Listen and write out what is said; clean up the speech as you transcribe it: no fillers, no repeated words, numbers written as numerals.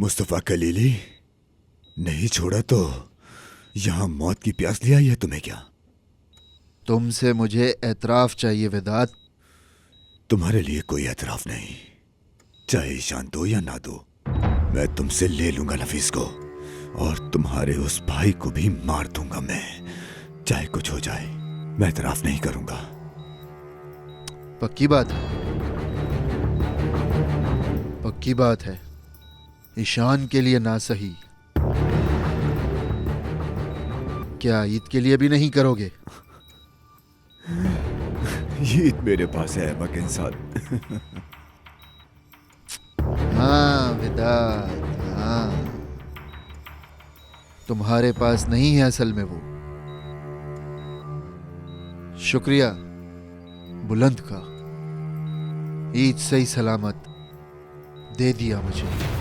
मुस्तफा कलीली, नहीं छोड़ा तो यहां मौत की प्यास ले आई है तुम्हें क्या? तुमसे मुझे एतराफ चाहिए वेदात। तुम्हारे लिए कोई एतराफ नहीं, चाहे ईशान दो या ना दो, मैं तुमसे ले लूंगा नफीस को, और तुम्हारे उस भाई को भी मार दूंगा मैं। चाहे कुछ हो जाए, मैं एतराफ नहीं करूंगा। पक्की बात है? पक्की बात है। ईशान के लिए ना सही, क्या ईद के लिए भी नहीं करोगे? ईद मेरे पास है अहमक इंसान। हाँ वेदात, हाँ। तुम्हारे पास नहीं है असल में वो। शुक्रिया बुलंद का, ईद सही सलामत दे दिया मुझे।